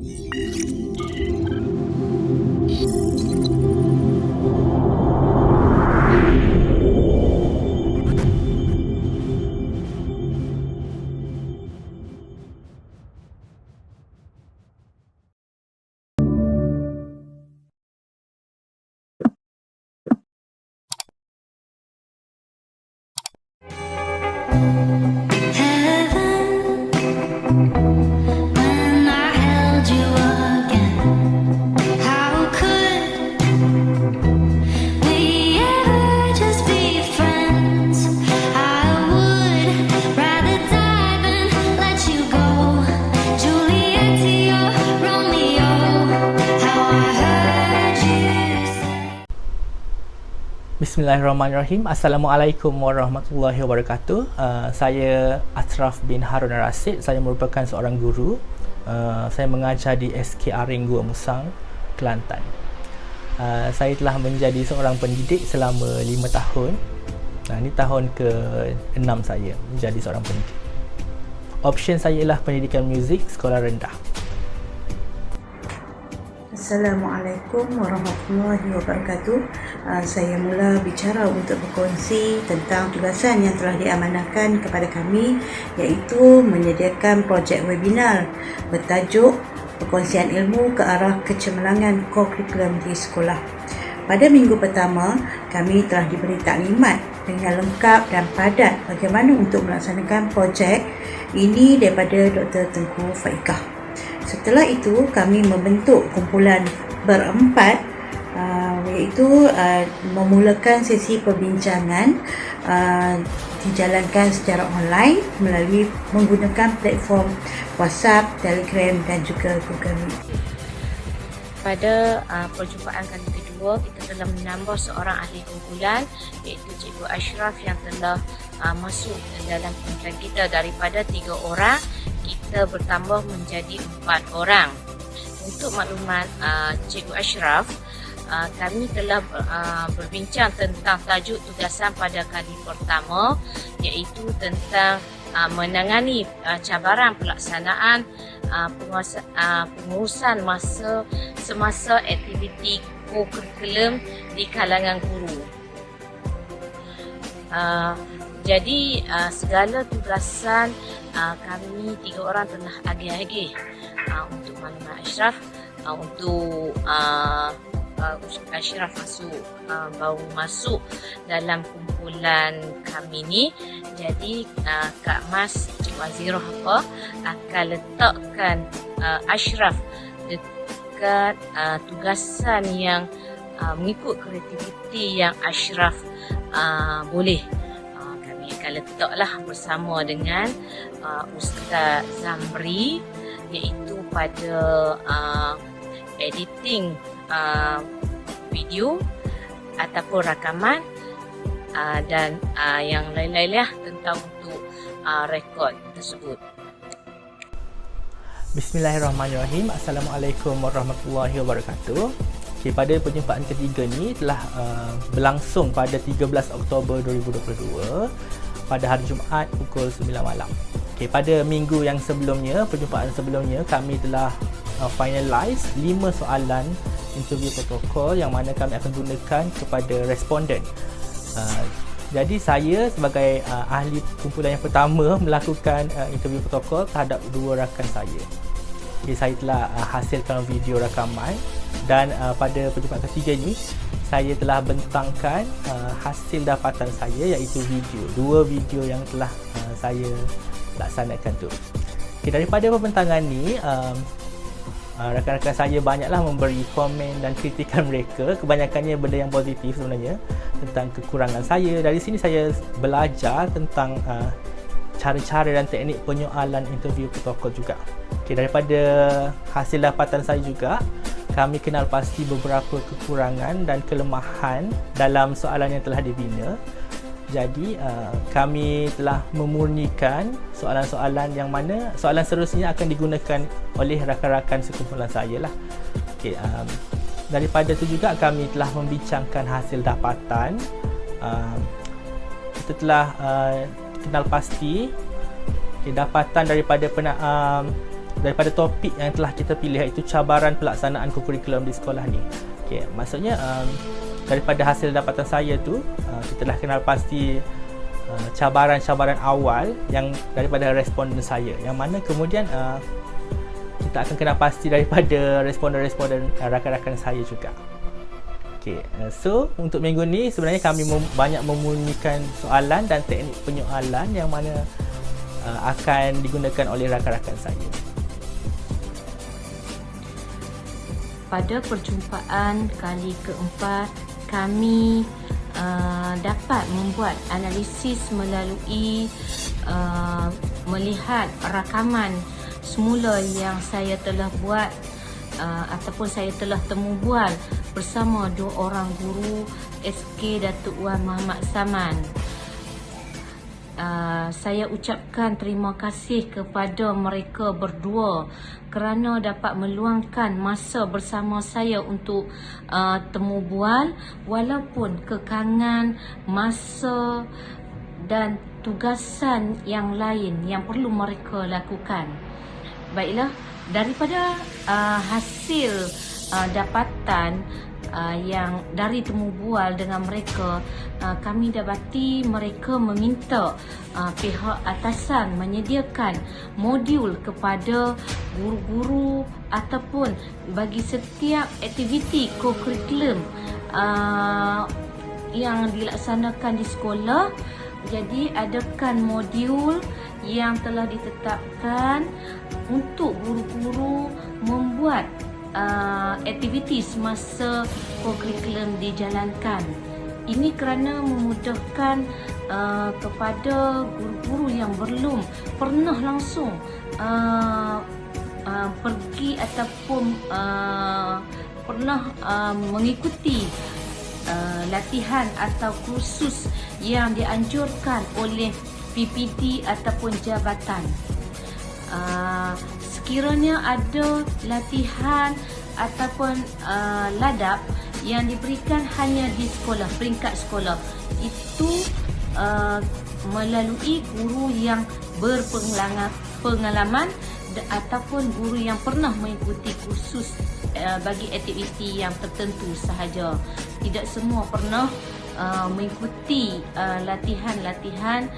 When I held you again, how could we ever just be friends? I would rather dive and let you go. Juliet to your Romeo, how I heard you say. Bismillahirrahmanirrahim. Assalamualaikum warahmatullahi wabarakatuh. Saya Ashraf bin Harun Rasid. Saya merupakan seorang guru. Saya mengajar di SKR Ringgua Musang, Kelantan. Saya telah menjadi seorang pendidik selama 5 tahun. Ini tahun ke-6 saya menjadi seorang pendidik. Option saya ialah pendidikan muzik sekolah rendah. Assalamualaikum warahmatullahi wabarakatuh. Saya mula bicara untuk berkongsi tentang tugasan yang telah diamanahkan kepada kami, iaitu menyediakan projek webinar bertajuk Perkongsian Ilmu ke Arah Kecemerlangan Kurikulum di Sekolah. Pada minggu pertama, kami telah diberi taklimat dengan lengkap dan padat bagaimana untuk melaksanakan projek ini daripada Dr. Tengku Faikah. Setelah itu, kami membentuk kumpulan berempat, iaitu memulakan sesi perbincangan dijalankan secara online melalui menggunakan platform WhatsApp, Telegram dan juga Google Meet. Pada perjumpaan kali kedua, kita telah menambah seorang ahli kumpulan, iaitu Cikgu Ashraf yang telah masuk dalam kumpulan kita. Daripada 3 orang, kita bertambah menjadi 4 orang. Untuk makluman Cikgu Ashraf, kami telah berbincang tentang tajuk tugasan pada kali pertama, iaitu tentang menangani cabaran pelaksanaan pengurusan semasa aktiviti kurikulum di kalangan guru. Jadi segala tugasan kami 3 orang telah agih-agih. Untuk maklumat Ashraf, untuk Ashraf baru masuk dalam kumpulan kami ni. Jadi Kak Mas Cik Wazirah akan letakkan Ashraf dekat tugasan yang mengikut kreativiti yang Ashraf boleh. Kami akan letaklah bersama dengan Ustaz Zamri, iaitu pada editing video ataupun rakaman dan yang lain-lain lah tentang untuk rekod tersebut. Bismillahirrahmanirrahim. Assalamualaikum warahmatullahi wabarakatuh. Pada perjumpaan ketiga ni telah berlangsung pada 13 Oktober 2022 pada hari Jumaat pukul 9 malam. Pada minggu yang sebelumnya, perjumpaan sebelumnya, kami telah finalize 5 soalan interview protokol yang mana kami akan gunakan kepada responden. Jadi saya sebagai ahli kumpulan yang pertama melakukan interview protokol terhadap 2 rakan saya. Saya telah hasilkan video rakaman dan pada perjumpaan ketiga ini saya telah bentangkan hasil dapatan saya, iaitu video. 2 video yang telah saya laksanakan tu. Daripada pembentangan ni, rakan-rakan saya banyaklah memberi komen dan kritikan mereka. Kebanyakannya benda yang positif sebenarnya tentang kekurangan saya. Dari sini saya belajar tentang cara-cara dan teknik penyoalan interview protokol juga. Daripada hasil dapatan saya juga, kami kenal pasti beberapa kekurangan dan kelemahan dalam soalan yang telah dibina. Jadi kami telah memurnikan soalan-soalan yang mana soalan seterusnya akan digunakan oleh rakan-rakan sekumpulan saya lah. Daripada itu juga kami telah membincangkan hasil dapatan. Kita telah kenal pasti dapatan daripada daripada topik yang telah kita pilih, iaitu cabaran pelaksanaan kurikulum di sekolah ni. Okey, maksudnya daripada hasil dapatan saya tu, kita dah kenal pasti cabaran-cabaran awal yang daripada responden saya, yang mana kemudian kita akan kenal pasti daripada responden-responden rakan-rakan saya juga. Okay, so untuk minggu ni sebenarnya kami banyak membunyikan soalan dan teknik penyoalan yang mana akan digunakan oleh rakan-rakan saya. Pada perjumpaan kali keempat, kami dapat membuat analisis melalui melihat rakaman semula yang saya telah buat ataupun saya telah temu bual bersama dua orang guru SK Datuk Wan Muhammad Saman. Saya ucapkan terima kasih kepada mereka berdua kerana dapat meluangkan masa bersama saya untuk temu bual, walaupun kekangan masa dan tugasan yang lain yang perlu mereka lakukan. Baiklah, daripada hasil dapatan yang dari temu bual dengan mereka, kami dapati mereka meminta pihak atasan menyediakan modul kepada guru-guru ataupun bagi setiap aktiviti co-curriculum yang dilaksanakan di sekolah. Jadi adakan modul yang telah ditetapkan untuk guru-guru membuat aktiviti semasa co-curriculum dijalankan. Ini kerana memudahkan kepada guru-guru yang belum pernah langsung pergi ataupun pernah mengikuti latihan atau kursus yang dianjurkan oleh PPD ataupun jabatan. Sekiranya ada latihan ataupun ladap yang diberikan hanya di sekolah, peringkat sekolah, itu melalui guru yang berpengalaman ataupun guru yang pernah mengikuti kursus bagi aktiviti yang tertentu sahaja. Tidak semua pernah mengikuti latihan-latihan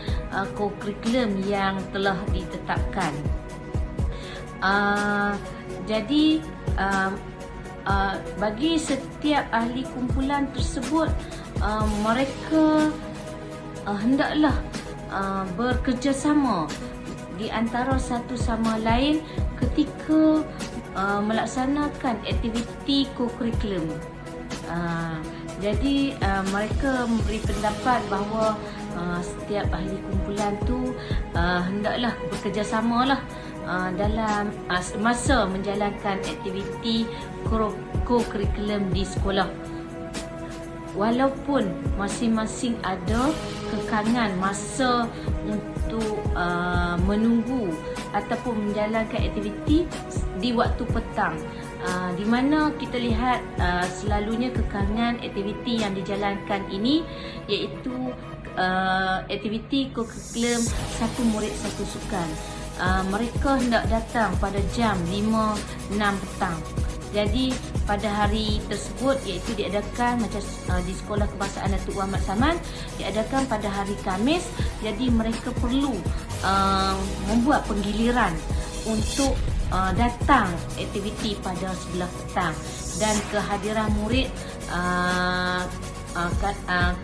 co-curriculum yang telah ditetapkan. Jadi bagi setiap ahli kumpulan tersebut, mereka hendaklah bekerjasama di antara satu sama lain ketika melaksanakan aktiviti co-curriculum. Jadi mereka memberi pendapat bahawa setiap ahli kumpulan tu hendaklah bekerjasamalah dalam masa menjalankan aktiviti co-curriculum di sekolah. Walaupun masing-masing ada kekangan masa untuk menunggu ataupun menjalankan aktiviti di waktu petang, di mana kita lihat selalunya kekangan aktiviti yang dijalankan ini iaitu aktiviti co-curriculum satu murid satu sukan. Mereka hendak datang pada jam 5-6 petang. Jadi pada hari tersebut, iaitu diadakan macam di Sekolah Kebangsaan Datuk Wan Muhammad Saman, diadakan pada hari Khamis. Jadi mereka perlu membuat penggiliran untuk datang aktiviti pada sebelah petang, dan kehadiran murid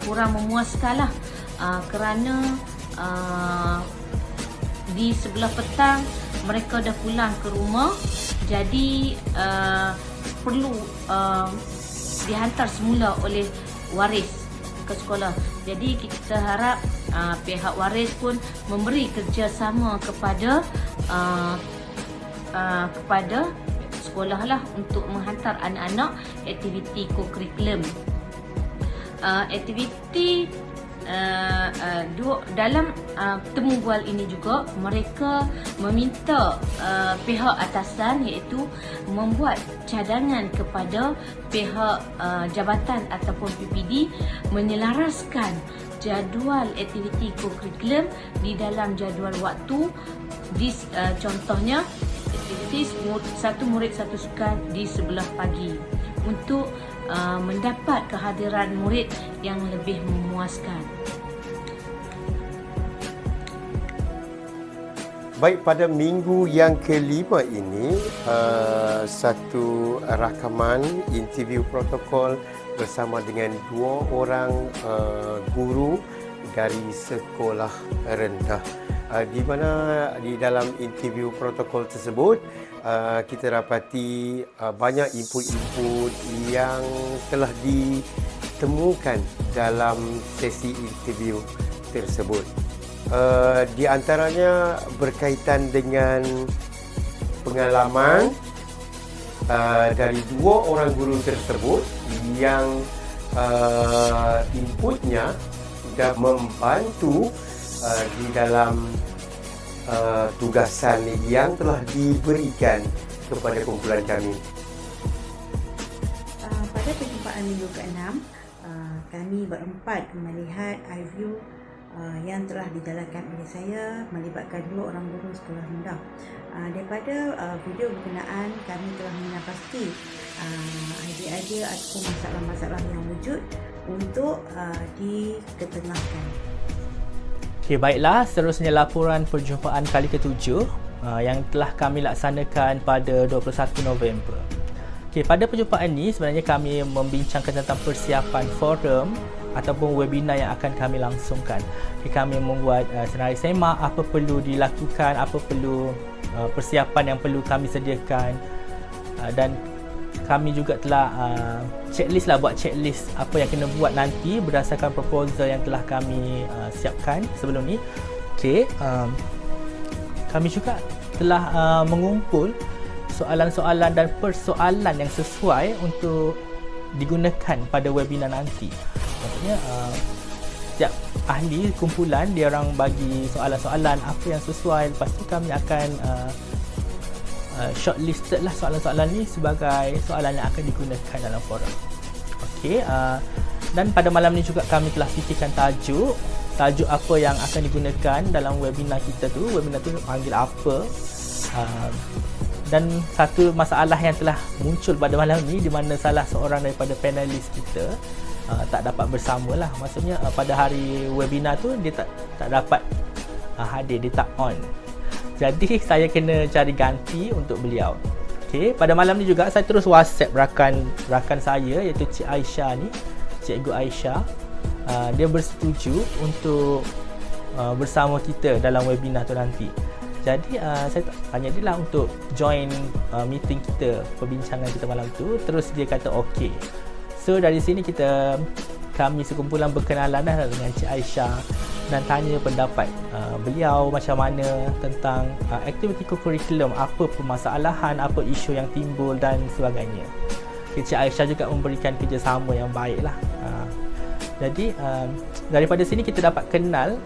kurang memuaskanlah kerana di sebelah petang mereka dah pulang ke rumah. Jadi perlu dihantar semula oleh waris ke sekolah. Jadi kita harap pihak waris pun memberi kerjasama kepada sekolah lah untuk menghantar anak-anak aktiviti co-curriculum. Aktiviti dalam temu bual ini juga mereka meminta pihak atasan iaitu membuat cadangan kepada pihak jabatan ataupun PPD menyelaraskan jadual aktiviti co-curriculum di dalam jadual waktu. Contohnya aktiviti praktis satu murid satu sukan di sebelah pagi untuk mendapat kehadiran murid yang lebih memuaskan. Baik, pada minggu yang kelima ini, satu rakaman interview protokol bersama dengan 2 orang guru dari sekolah rendah. Di mana di dalam interview protokol tersebut, kita dapati banyak input-input yang telah ditemukan dalam sesi interview tersebut. Di antaranya berkaitan dengan pengalaman dari 2 orang guru tersebut yang inputnya sudah membantu di dalam tugasan yang telah diberikan kepada kumpulan kami. Pada perjumpaan minggu ke-6, kami berempat melihat iView yang telah dijalankan oleh saya melibatkan 2 orang guru sekolah rendah. Daripada video berkenaan, kami telah mengenal pasti idea-idea ataupun masalah-masalah yang wujud untuk diketengahkan. Okey, baiklah, seterusnya laporan perjumpaan kali ke-7 yang telah kami laksanakan pada 21 November. Okey, pada perjumpaan ini sebenarnya kami membincangkan tentang persiapan forum ataupun webinar yang akan kami langsungkan. Okay, kami membuat senarai semak, apa perlu dilakukan, apa perlu persiapan yang perlu kami sediakan, dan kami juga telah buat checklist apa yang kena buat nanti berdasarkan proposal yang telah kami siapkan sebelum ni. Okay, kami juga telah mengumpul soalan-soalan dan persoalan yang sesuai untuk digunakan pada webinar nanti. Maksudnya setiap ahli kumpulan dia orang bagi soalan-soalan apa yang sesuai, lepas tu kami akan shortlisted lah soalan-soalan ni sebagai soalan yang akan digunakan dalam forum. Okey, dan pada malam ni juga kami telah fikirkan tajuk apa yang akan digunakan dalam webinar kita tu. Webinar tu panggil apa, dan satu masalah yang telah muncul pada malam ni di mana salah seorang daripada panelis kita tak dapat bersama lah. Maksudnya pada hari webinar tu dia tak dapat hadir, dia tak on. Jadi saya kena cari ganti untuk beliau. Okey, pada malam ni juga saya terus WhatsApp rakan saya iaitu Cik Aisyah ni, Cikgu Aisyah. Dia bersetuju untuk bersama kita dalam webinar tu nanti. Jadi saya tanya dia lah untuk join meeting kita, perbincangan kita malam tu. Terus dia kata okey. So dari sini kami sekumpulan berkenalan dah dengan Cik Aisyah dan tanya pendapat beliau macam mana tentang aktiviti kurikulum, apa permasalahan, apa isu yang timbul dan sebagainya. Cik Aisyah juga memberikan kerjasama yang baik lah. Jadi daripada sini kita dapat kenal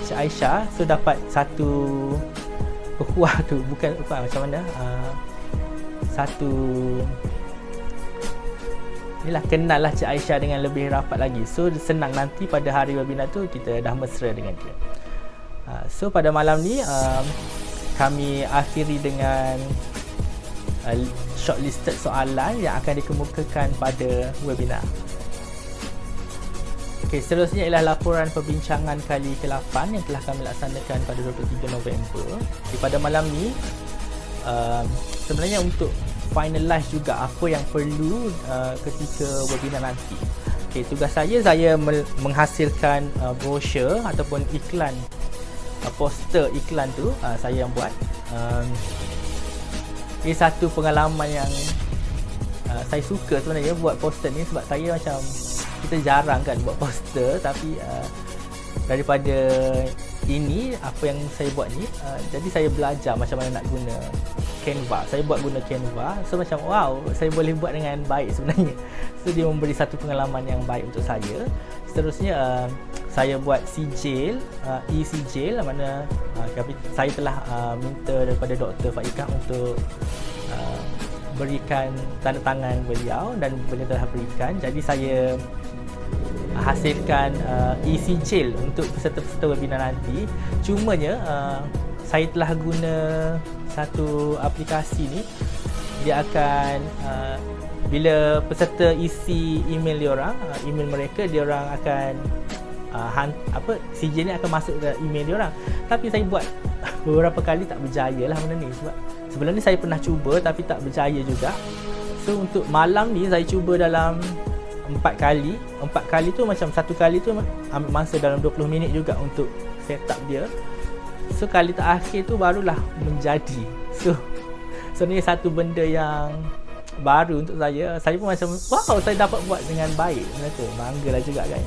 Cik Aisyah. So dapat satu ukhuwah tu, bukan ukhuwah macam mana, inilah kenal lah Cik Aisyah dengan lebih rapat lagi. So senang nanti pada hari webinar tu kita dah mesra dengan dia. So pada malam ni kami akhiri dengan shortlisted soalan yang akan dikemukakan pada webinar. Okay, seterusnya ialah laporan perbincangan kali ke-8 yang telah kami laksanakan pada 23 November. Okay, pada malam ni sebenarnya untuk finalize juga apa yang perlu ketika webinar nanti. Okay, tugas saya menghasilkan brosur ataupun iklan, poster iklan tu saya yang buat. Ini satu pengalaman yang saya suka sebenarnya buat poster ni, sebab saya macam kita jarang kan buat poster, tapi daripada ini apa yang saya buat ni, jadi saya belajar macam mana nak guna Canva. Saya guna Canva, so macam wow, saya boleh buat dengan baik sebenarnya. So dia memberi satu pengalaman yang baik untuk saya. Seterusnya saya buat sijil, e-sijil, mana saya telah minta daripada Dr. Faikah untuk berikan tanda tangan beliau dan beliau telah berikan. Jadi saya hasilkan e-sijil untuk peserta-peserta webinar nanti. Cumanya saya telah guna satu aplikasi ni dia akan bila peserta isi email dia orang, email mereka, dia orang akan CJ ni akan masuk ke email dia orang. Tapi saya buat beberapa kali tak berjaya lah benda ni, sebab sebelum ni saya pernah cuba tapi tak berjaya juga. So untuk malam ni saya cuba dalam 4 kali. 4 kali tu macam satu kali tu ambil masa dalam 20 minit juga untuk set up dia. So kali terakhir tu barulah menjadi. So sebenarnya satu benda yang baru untuk saya. Saya pun macam wow, saya dapat buat dengan baik. Benda tu banggalah juga kan.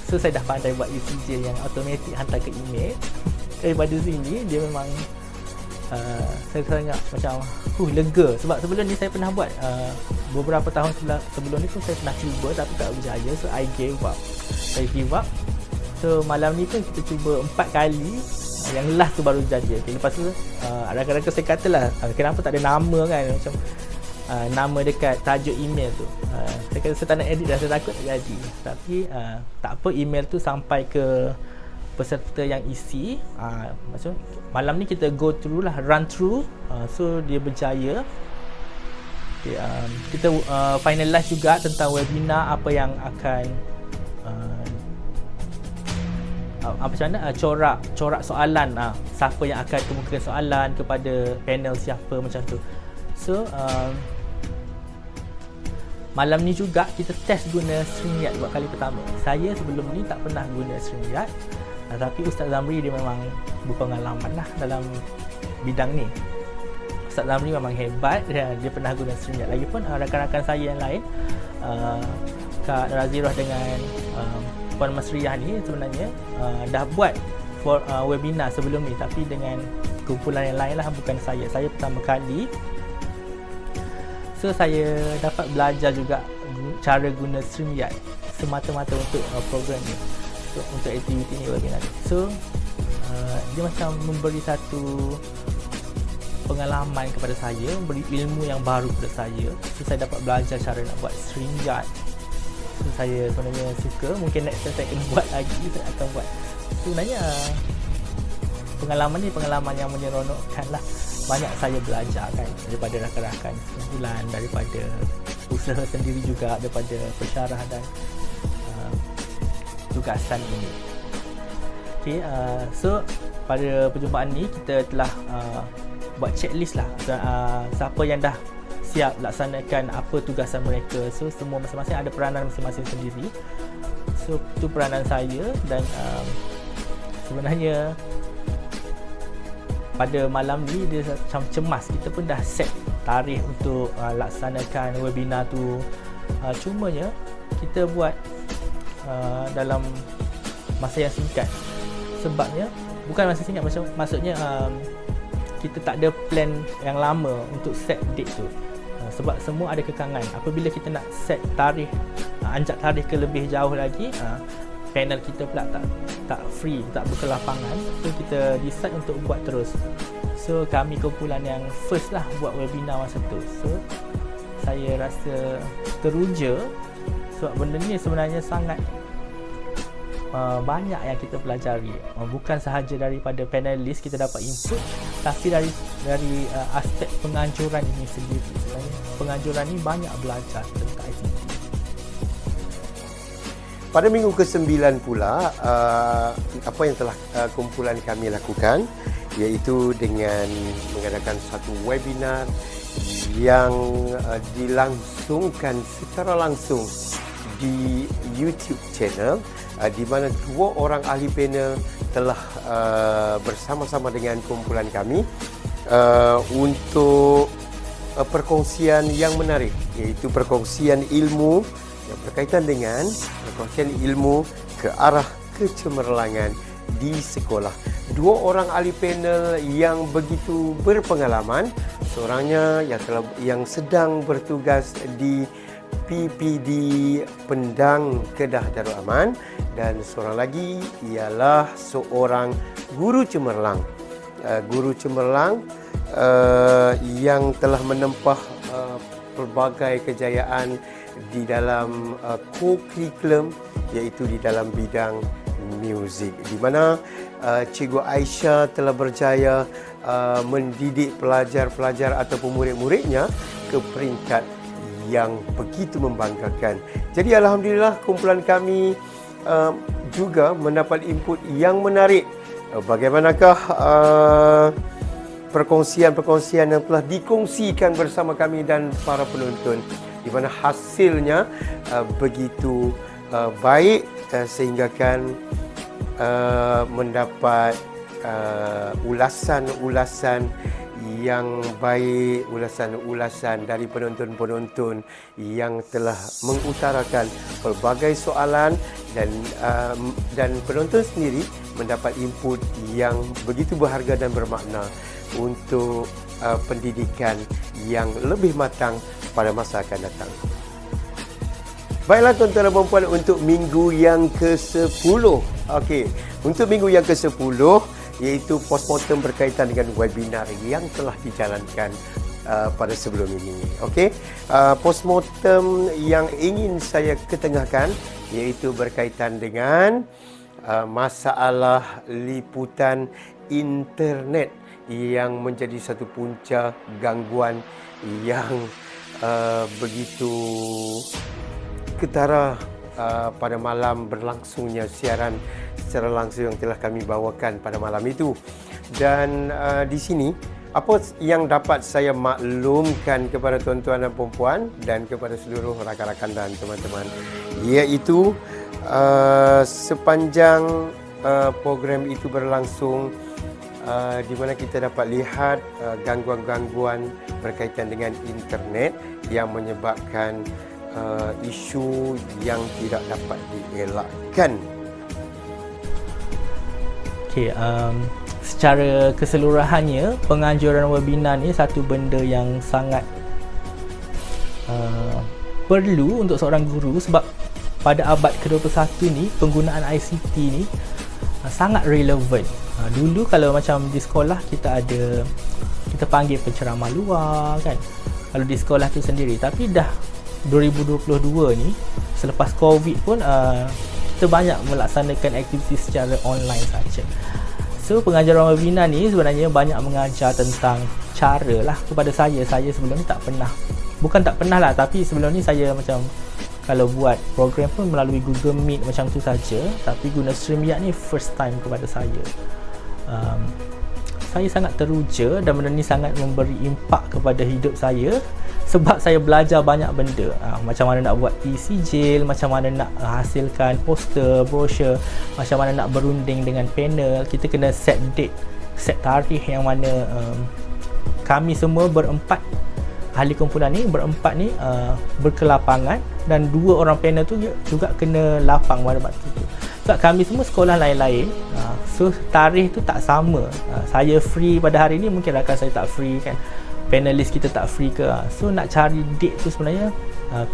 So saya dah pandai buat ECJ yang automatic hantar ke email. Daripada sini dia memang saya sangat macam lega, sebab sebelum ni saya pernah buat beberapa tahun sebelum ni pun saya pernah cuba tapi tak berjaya. So I gave up. Saya give up. So malam ni pun kita cuba 4 kali. Yang last tu baru jadi. Okay, lepas tu rakan-rakan saya katalah kenapa tak ada nama kan, macam nama dekat tajuk email tu. Saya kata saya tak nak edit dah, saya takut tak jadi. Tapi tak apa, email tu sampai ke peserta yang isi. Macam malam ni kita go through lah, run through. So dia berjaya. Okay, kita finalize juga tentang webinar apa yang akan corak soalan, siapa yang akan kemukakan soalan kepada panel siapa, macam tu. So malam ni juga kita test guna StreamYard buat kali pertama. Saya sebelum ni tak pernah guna StreamYard, tapi Ustaz Zamri dia memang berpengalaman lah dalam bidang ni. Ustaz Zamri memang hebat, dia pernah guna StreamYard. Lagipun rakan-rakan saya yang lain, Kak Razirah dengan Puan Masriyah ni sebenarnya dah buat webinar sebelum ni, tapi dengan kumpulan yang lain lah, bukan saya. Saya pertama kali. So saya dapat belajar juga cara guna StreamYard semata-mata untuk program ni, untuk aktiviti ni, webinar ni. So dia macam memberi satu pengalaman kepada saya, memberi ilmu yang baru kepada saya. So saya dapat belajar cara nak buat StreamYard. So saya sebenarnya suka, mungkin next time saya kena buat lagi, saya akan buat. Sebenarnya pengalaman ni pengalaman yang menyeronokkan lah. Banyak saya belajar kan daripada rakan-rakan sekumpulan, daripada usaha sendiri juga, daripada pensyarah dan tugasan ini. Okay, so pada perjumpaan ni kita telah buat checklist lah, siapa yang dah siap laksanakan apa tugasan mereka. So semua masing-masing ada peranan masing-masing sendiri. So itu peranan saya, dan sebenarnya pada malam ni dia macam cemas. Kita pun dah set tarikh untuk laksanakan webinar tu. Cumanya kita buat dalam masa yang singkat. Sebabnya bukan masa singkat, maksudnya kita tak ada plan yang lama untuk set date tu. Sebab semua ada kekangan. Apabila kita nak set tarikh, anjak tarikh ke lebih jauh lagi, panel kita pula tak free, tak berkelapangan. So kita decide untuk buat terus. So kami kumpulan yang first lah buat webinar masa tu. So saya rasa teruja sebab benda ni sebenarnya sangat banyak yang kita pelajari. Bukan sahaja daripada panelis kita dapat input, tapi dari aspek penganjuran ini sendiri. Sebenarnya penganjuran ni banyak belajar tentang ICT. Pada minggu ke-9 pula, apa yang telah kumpulan kami lakukan, iaitu dengan mengadakan satu webinar yang dilangsungkan secara langsung di YouTube channel, di mana 2 orang ahli panel telah bersama-sama dengan kumpulan kami untuk perkongsian yang menarik, iaitu perkongsian ilmu yang berkaitan dengan perkongsian ilmu ke arah kecemerlangan di sekolah. 2 orang ahli panel yang begitu berpengalaman, seorangnya yang sedang bertugas di PPD Pendang Kedah Darul Aman, dan seorang lagi ialah seorang guru cemerlang. Guru cemerlang yang telah menempah pelbagai kejayaan di dalam co-curriculum, iaitu di dalam bidang muzik, di mana Cikgu Aisyah telah berjaya mendidik pelajar-pelajar ataupun murid-muridnya ke peringkat yang begitu membanggakan. Jadi alhamdulillah kumpulan kami juga mendapat input yang menarik. Bagaimanakah perkongsian-perkongsian yang telah dikongsikan bersama kami dan para penonton, di mana hasilnya begitu baik sehingga kan mendapat ulasan-ulasan yang baik, ulasan-ulasan dari penonton-penonton yang telah mengutarakan pelbagai soalan dan penonton sendiri mendapat input yang begitu berharga dan bermakna untuk pendidikan yang lebih matang pada masa akan datang. Baiklah tuan-tuan dan puan-puan, untuk minggu yang ke-10. Okey, untuk minggu yang ke-10 iaitu postmortem berkaitan dengan webinar yang telah dijalankan pada sebelum ini. Okey, postmortem yang ingin saya ketengahkan iaitu berkaitan dengan masalah liputan internet yang menjadi satu punca gangguan yang begitu ketara pada malam berlangsungnya siaran secara langsung yang telah kami bawakan pada malam itu. Dan di sini apa yang dapat saya maklumkan kepada tuan-tuan dan puan-puan dan kepada seluruh rakan-rakan dan teman-teman, iaitu sepanjang program itu berlangsung, di mana kita dapat lihat gangguan-gangguan berkaitan dengan internet yang menyebabkan isu yang tidak dapat dielakkan. Okey, secara keseluruhannya penganjuran webinar ni satu benda yang sangat perlu untuk seorang guru, sebab pada abad ke-21 ni penggunaan ICT ni sangat relevan. Dulu kalau macam di sekolah kita panggil penceramah luar kan, kalau di sekolah tu sendiri, tapi dah 2022 ni selepas COVID pun kita banyak melaksanakan aktiviti secara online saja. So pengajaran webinar ni sebenarnya banyak mengajar tentang cara lah kepada saya sebelum ni tak pernah, bukan tak pernah lah, tapi sebelum ni saya macam kalau buat program pun melalui Google Meet macam tu saja, tapi guna StreamYard ni first time kepada saya. Saya sangat teruja dan benda ni sangat memberi impak kepada hidup saya, sebab saya belajar banyak benda, macam mana nak buat e-sijil, macam mana nak hasilkan poster, brosur, macam mana nak berunding dengan panel. Kita kena set date, set tarikh yang mana kami semua berempat, ahli kumpulan ni berempat ni berkelapangan, dan dua orang panel tu juga kena lapang pada waktu tu. Sebab kami semua sekolah lain-lain, so tarikh tu tak sama. Saya free pada hari ni, mungkin rakan saya tak free kan, panelis kita tak free ke. So nak cari date tu sebenarnya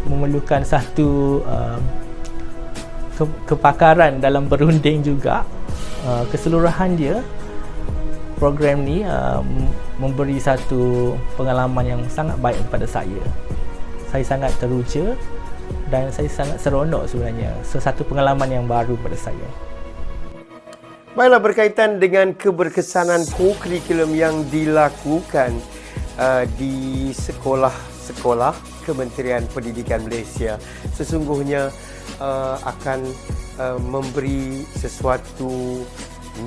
memerlukan satu kepakaran dalam berunding juga. Keseluruhan dia program ni memberi satu pengalaman yang sangat baik kepada saya. Saya sangat teruja dan saya sangat seronok sebenarnya. So satu pengalaman yang baru pada saya. Baiklah, berkaitan dengan keberkesanan co-curriculum yang dilakukan di sekolah-sekolah Kementerian Pendidikan Malaysia, sesungguhnya akan memberi sesuatu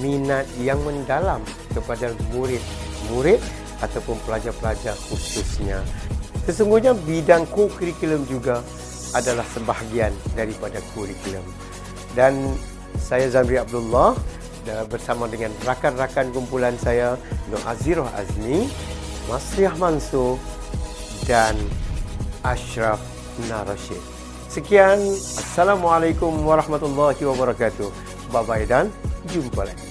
minat yang mendalam kepada murid-murid ataupun pelajar-pelajar khususnya. Sesungguhnya bidang co-curriculum juga adalah sebahagian daripada kurikulum. Dan saya Zamri Abdullah bersama dengan rakan-rakan kumpulan saya, Nur Azirah Azmi, Masriah Mansur dan Ashraf Narashid. Sekian, Assalamualaikum warahmatullahi wabarakatuh. Bye-bye dan jumpa lagi.